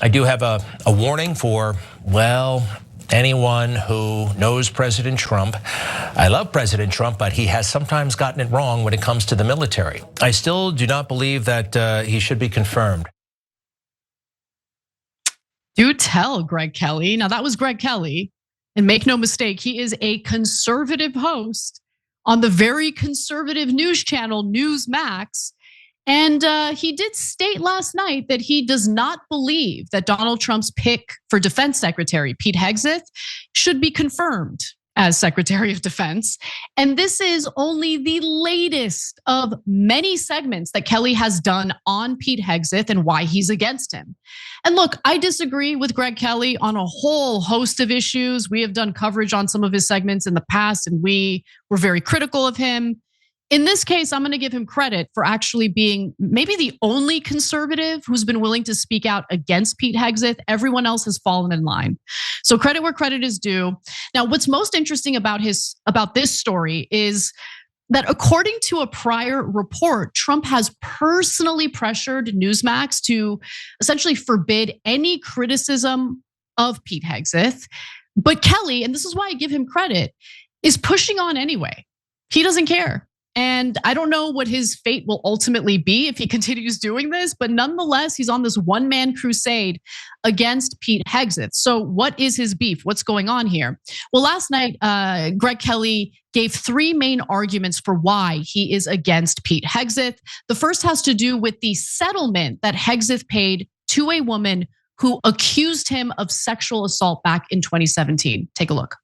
I do have a warning for, well, anyone who knows President Trump. I love President Trump, but he has sometimes gotten it wrong when it comes to the military. I still do not believe that he should be confirmed. Do tell, Greg Kelly. Now, that was Greg Kelly. And make no mistake, he is a conservative host on the very conservative news channel, Newsmax. And he did state last night that he does not believe that Donald Trump's pick for Defense Secretary, Pete Hegseth, should be confirmed as Secretary of Defense. And this is only the latest of many segments that Kelly has done on Pete Hegseth and why he's against him. And look, I disagree with Greg Kelly on a whole host of issues. We have done coverage on some of his segments in the past, and we were very critical of him. In this case, I'm gonna give him credit for actually being maybe the only conservative who's been willing to speak out against Pete Hegseth. Everyone else has fallen in line. So credit where credit is due. Now, what's most interesting about this story is that according to a prior report, Trump has personally pressured Newsmax to essentially forbid any criticism of Pete Hegseth. But Kelly, and this is why I give him credit, is pushing on anyway. He doesn't care. And I don't know what his fate will ultimately be if he continues doing this, but nonetheless, he's on this one-man crusade against Pete Hegseth. So what is his beef? What's going on here? Well, last night, Greg Kelly gave three main arguments for why he is against Pete Hegseth. The first has to do with the settlement that Hegseth paid to a woman who accused him of sexual assault back in 2017. Take a look.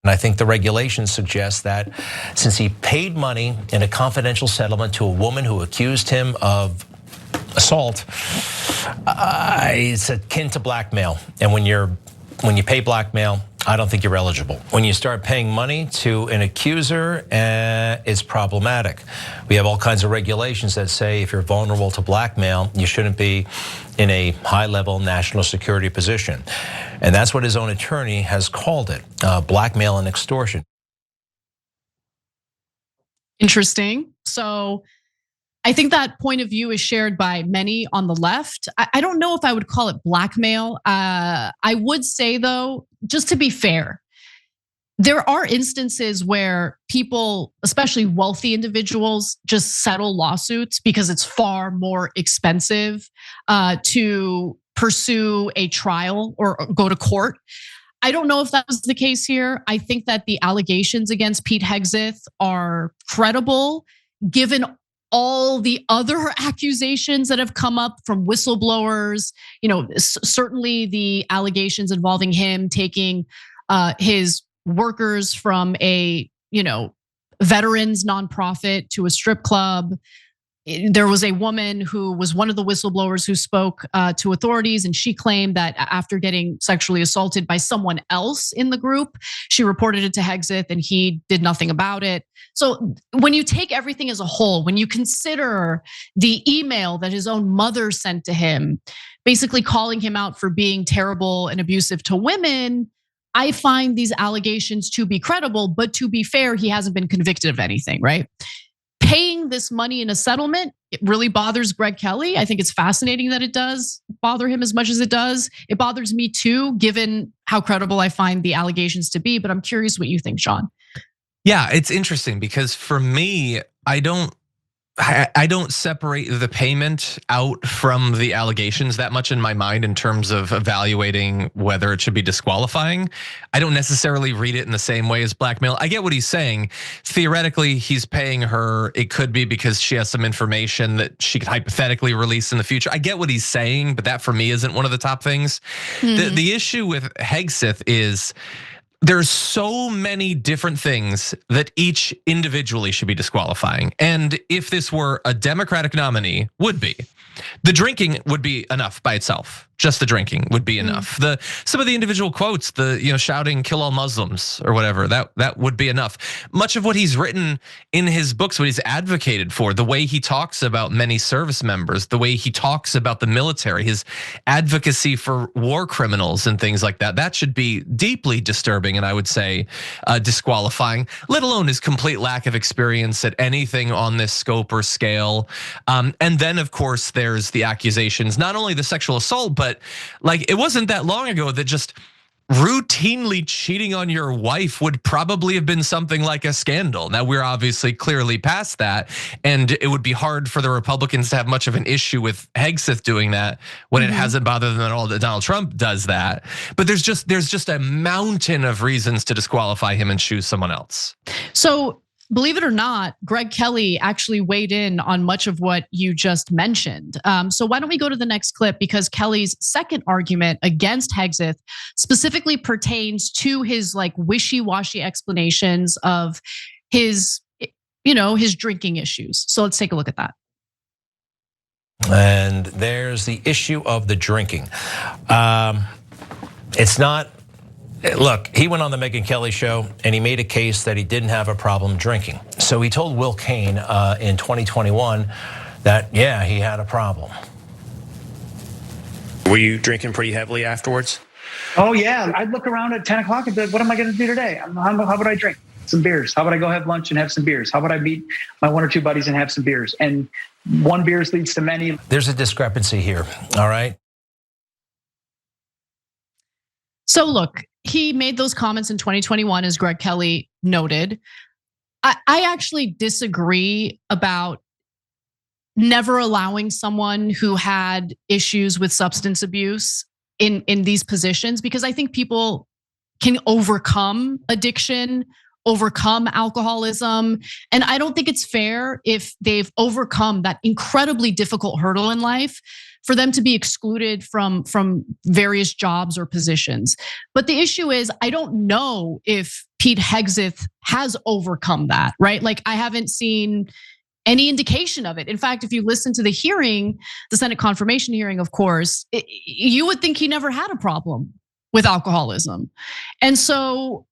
And I think the regulations suggest that since he paid money in a confidential settlement to a woman who accused him of assault, it's akin to blackmail. And when you pay blackmail, I don't think you're eligible. When you start paying money to an accuser, it's problematic. We have all kinds of regulations that say if you're vulnerable to blackmail, you shouldn't be in a high-level national security position. And that's what his own attorney has called it, blackmail and extortion. Interesting. So I think that point of view is shared by many on the left. I don't know if I would call it blackmail. I would say, though, just to be fair, there are instances where people, especially wealthy individuals, just settle lawsuits because it's far more expensive to pursue a trial or go to court. I don't know if that was the case here. I think that the allegations against Pete Hegseth are credible, given all the other accusations that have come up from whistleblowers. Certainly the allegations involving him taking his workers from a veterans nonprofit to a strip club. There was a woman who was one of the whistleblowers who spoke to authorities, and she claimed that after getting sexually assaulted by someone else in the group, she reported it to Hegseth and he did nothing about it. So when you take everything as a whole, when you consider the email that his own mother sent to him, basically calling him out for being terrible and abusive to women, I find these allegations to be credible. But to be fair, he hasn't been convicted of anything, right? Paying this money in a settlement, it really bothers Greg Kelly. I think it's fascinating that it does bother him as much as it does. It bothers me too, given how credible I find the allegations to be. But I'm curious what you think, Sean. Yeah, it's interesting because for me, I don't separate the payment out from the allegations that much in my mind in terms of evaluating whether it should be disqualifying. I don't necessarily read it in the same way as blackmail. I get what he's saying. Theoretically, he's paying her. It could be because she has some information that she could hypothetically release in the future. I get what he's saying, but that for me isn't one of the top things. The issue with Hegseth is there's so many different things that each individually should be disqualifying. And if this were a Democratic nominee, would be. The drinking would be enough by itself. Just the drinking would be enough. Some of the individual quotes, shouting "kill all Muslims" or whatever, that would be enough. Much of what he's written in his books, what he's advocated for, the way he talks about many service members, the way he talks about the military, his advocacy for war criminals and things like that, that should be deeply disturbing and I would say disqualifying, let alone his complete lack of experience at anything on this scope or scale. And then of course there's the accusations, not only the sexual assault, but like it wasn't that long ago that just routinely cheating on your wife would probably have been something like a scandal. Now we're obviously clearly past that, and it would be hard for the Republicans to have much of an issue with Hegseth doing that when it hasn't bothered them at all that Donald Trump does that. But there's just a mountain of reasons to disqualify him and choose someone else. So believe it or not, Greg Kelly actually weighed in on much of what you just mentioned. So why don't we go to the next clip, because Kelly's second argument against Hegseth specifically pertains to his like wishy-washy explanations of his drinking issues. So let's take a look at that. And there's the issue of the drinking. It's not. Look, he went on the Megyn Kelly show and he made a case that he didn't have a problem drinking. So he told Will Cain in 2021 that, yeah, he had a problem. Were you drinking pretty heavily afterwards? Oh, yeah. I'd look around at 10 o'clock and be like, what am I going to do today? How would I drink? Some beers. How about I go have lunch and have some beers? How about I meet my one or two buddies and have some beers? And one beers leads to many. There's a discrepancy here, all right? So look, he made those comments in 2021, as Greg Kelly noted. I actually disagree about never allowing someone who had issues with substance abuse in these positions, because I think people can overcome addiction, overcome alcoholism. And I don't think it's fair if they've overcome that incredibly difficult hurdle in life for them to be excluded from various jobs or positions. But the issue is, I don't know if Pete Hegseth has overcome that, right? Like I haven't seen any indication of it. In fact, if you listen to the hearing, the Senate confirmation hearing, of course, you would think he never had a problem with alcoholism. And so,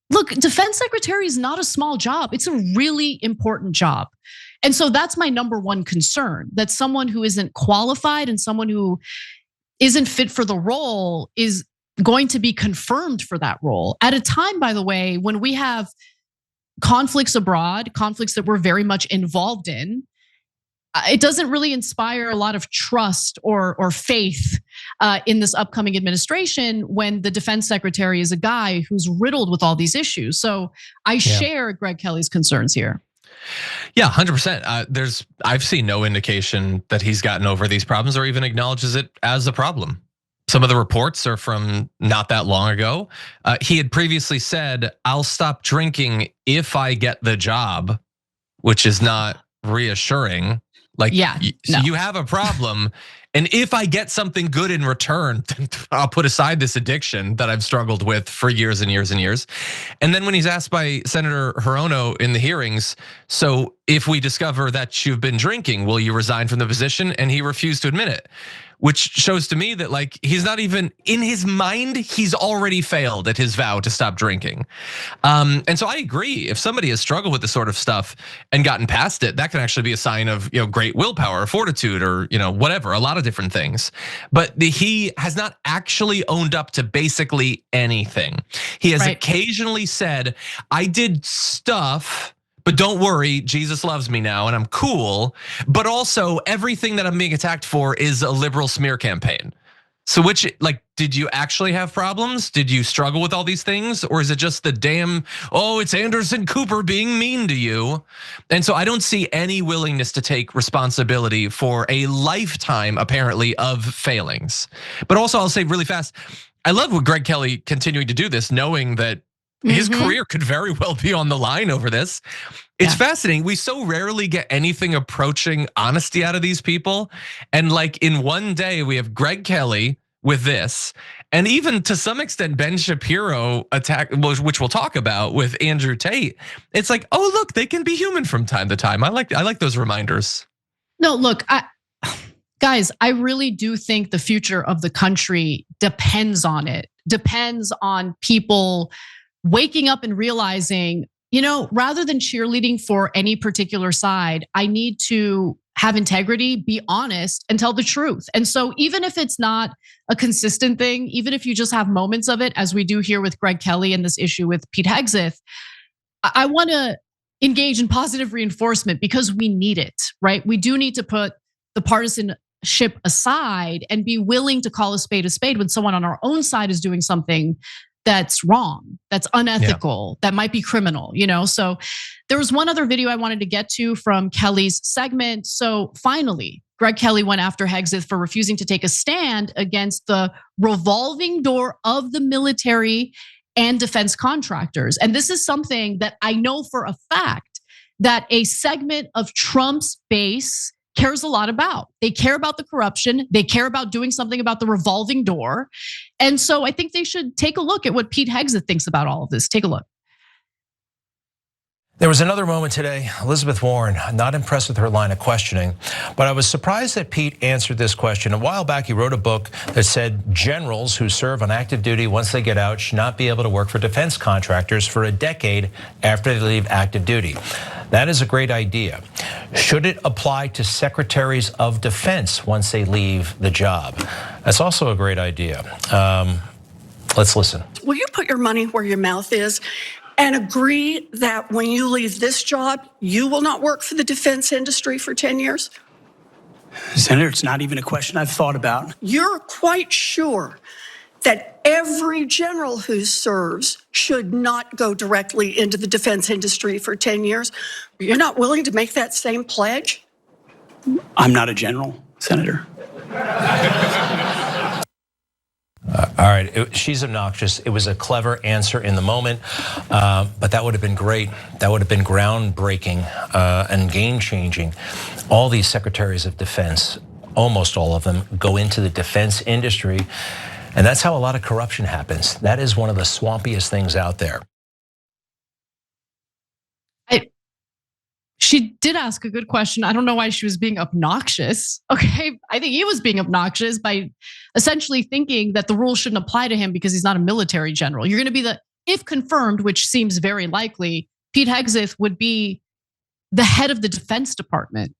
look, defense secretary is not a small job. It's a really important job. And so that's my number one concern, that someone who isn't qualified and someone who isn't fit for the role is going to be confirmed for that role at a time, by the way, when we have conflicts abroad, conflicts that we're very much involved in. It doesn't really inspire a lot of trust or faith in this upcoming administration when the defense secretary is a guy who's riddled with all these issues. So I share Greg Kelly's concerns here. Yeah, 100%. I've seen no indication that he's gotten over these problems or even acknowledges it as a problem. Some of the reports are from not that long ago. He had previously said, "I'll stop drinking if I get the job," which is not reassuring. Like, you have a problem, and if I get something good in return, I'll put aside this addiction that I've struggled with for years and years and years. And then when he's asked by Senator Hirono in the hearings, so if we discover that you've been drinking, will you resign from the position? And he refused to admit it, which shows to me that like he's not even in his mind, he's already failed at his vow to stop drinking. And so I agree, if somebody has struggled with this sort of stuff and gotten past it, that can actually be a sign of great willpower or fortitude or whatever, a lot of different things. But he has not actually owned up to basically anything. He has occasionally said, "I did stuff, but don't worry, Jesus loves me now and I'm cool." But also everything that I'm being attacked for is a liberal smear campaign. So did you actually have problems? Did you struggle with all these things? Or is it just the damn, it's Anderson Cooper being mean to you? And so I don't see any willingness to take responsibility for a lifetime, apparently, of failings. But also I'll say really fast, I love what Greg Kelly continuing to do this, knowing that his career could very well be on the line over this. It's fascinating. We so rarely get anything approaching honesty out of these people. And like in one day, we have Greg Kelly with this, and even to some extent, Ben Shapiro attack, which we'll talk about with Andrew Tate. It's like, oh, look, they can be human from time to time. I like those reminders. No, look, Guys, I really do think the future of the country depends on it, depends on people waking up and realizing, rather than cheerleading for any particular side, I need to have integrity, be honest, and tell the truth. And so even if it's not a consistent thing, even if you just have moments of it, as we do here with Greg Kelly and this issue with Pete Hegseth, I want to engage in positive reinforcement because we need it, right? We do need to put the partisanship aside and be willing to call a spade when someone on our own side is doing something that's wrong, that's unethical, that might be criminal, So there was one other video I wanted to get to from Kelly's segment. So finally, Greg Kelly went after Hegseth for refusing to take a stand against the revolving door of the military and defense contractors. And this is something that I know for a fact that a segment of Trump's base cares a lot about. They care about the corruption. They care about doing something about the revolving door. And so I think they should take a look at what Pete Hegseth thinks about all of this. Take a look. There was another moment today, Elizabeth Warren, not impressed with her line of questioning, but I was surprised that Pete answered this question. A while back, he wrote a book that said generals who serve on active duty once they get out should not be able to work for defense contractors for a decade after they leave active duty. That is a great idea. Should it apply to secretaries of defense once they leave the job? That's also a great idea. Let's listen. Will you put your money where your mouth is and agree that when you leave this job, you will not work for the defense industry for 10 years? Senator, it's not even a question I've thought about. You're quite sure that every general who serves should not go directly into the defense industry for 10 years? You're not willing to make that same pledge? I'm not a general, Senator. All right, she's obnoxious. It was a clever answer in the moment, but that would have been great. That would have been groundbreaking and game-changing. All these secretaries of defense, almost all of them, go into the defense industry, and that's how a lot of corruption happens. That is one of the swampiest things out there. She did ask a good question. I don't know why she was being obnoxious. Okay, I think he was being obnoxious by essentially thinking that the rules shouldn't apply to him because he's not a military general. You're going to be if confirmed, which seems very likely, Pete Hegseth would be the head of the Defense Department.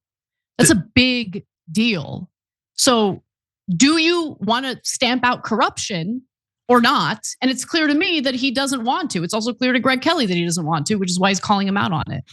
That's a big deal. So do you want to stamp out corruption or not? And it's clear to me that he doesn't want to. It's also clear to Greg Kelly that he doesn't want to, which is why he's calling him out on it.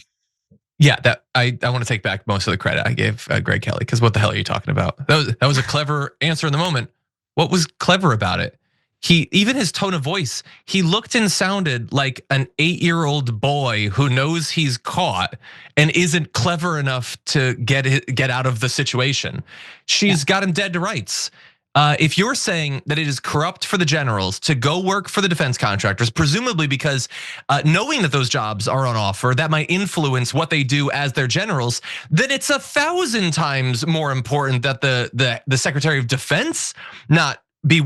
Yeah, that I want to take back most of the credit I gave Greg Kelly, because what the hell are you talking about? That was a clever answer in the moment. What was clever about it? Even his tone of voice, he looked and sounded like an 8-year-old boy who knows he's caught and isn't clever enough to get out of the situation. She's got him dead to rights. If you're saying that it is corrupt for the generals to go work for the defense contractors, presumably because knowing that those jobs are on offer, that might influence what they do as their generals, then it's 1,000 times more important that the Secretary of Defense not be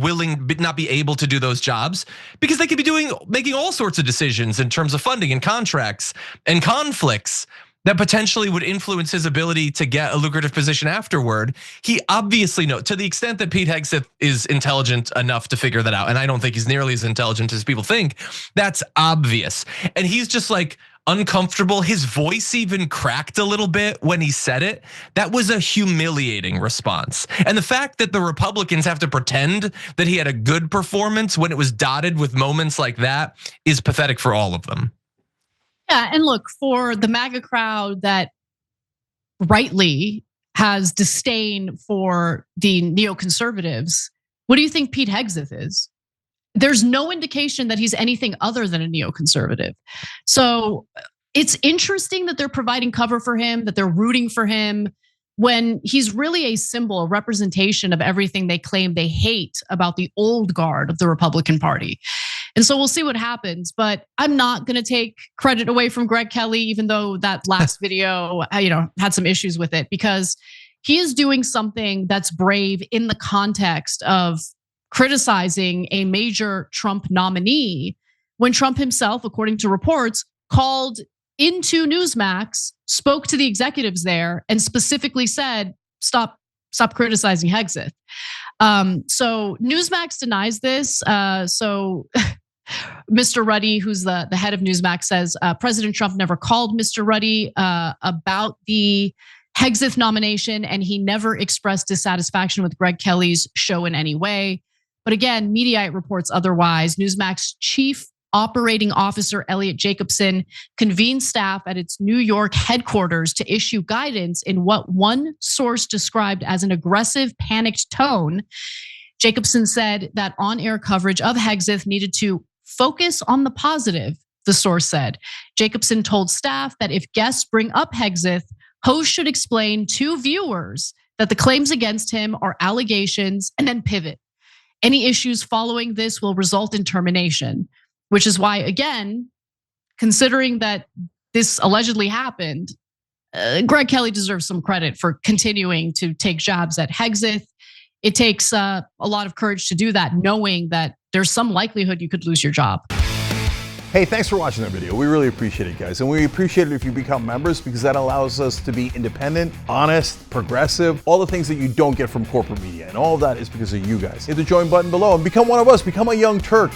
able to do those jobs, because they could be making all sorts of decisions in terms of funding and contracts and conflicts that potentially would influence his ability to get a lucrative position afterward. He obviously knows, to the extent that Pete Hegseth is intelligent enough to figure that out, and I don't think he's nearly as intelligent as people think, that's obvious. And he's just like uncomfortable. His voice even cracked a little bit when he said it. That was a humiliating response. And the fact that the Republicans have to pretend that he had a good performance when it was dotted with moments like that is pathetic for all of them. Yeah, and look, for the MAGA crowd that rightly has disdain for the neoconservatives, what do you think Pete Hegseth is? There's no indication that he's anything other than a neoconservative. So it's interesting that they're providing cover for him, that they're rooting for him, when he's really a symbol, a representation of everything they claim they hate about the old guard of the Republican Party. And so we'll see what happens, but I'm not going to take credit away from Greg Kelly, even though that last video, had some issues with it, because he is doing something that's brave in the context of criticizing a major Trump nominee when Trump himself, according to reports, called into Newsmax, spoke to the executives there, and specifically said, stop Stop criticizing Hegseth. So Newsmax denies this. So Mr. Ruddy, who's the head of Newsmax, says President Trump never called Mr. Ruddy about the Hegseth nomination, and he never expressed dissatisfaction with Greg Kelly's show in any way. But again, Mediaite reports otherwise. Newsmax chief operating officer Elliot Jacobson convened staff at its New York headquarters to issue guidance in what one source described as an aggressive, panicked tone. Jacobson said that on-air coverage of Hegseth needed to focus on the positive, the source said. Jacobson told staff that if guests bring up Hegseth, hosts should explain to viewers that the claims against him are allegations and then pivot. Any issues following this will result in termination, which is why, again, considering that this allegedly happened, Greg Kelly deserves some credit for continuing to take jabs at Hegseth. It takes a lot of courage to do that, knowing that there's some likelihood you could lose your job. Hey, thanks for watching that video. We really appreciate it, guys. And we appreciate it if you become members, because that allows us to be independent, honest, progressive, all the things that you don't get from corporate media. And all of that is because of you guys. Hit the join button below and become one of us. Become a young Turk.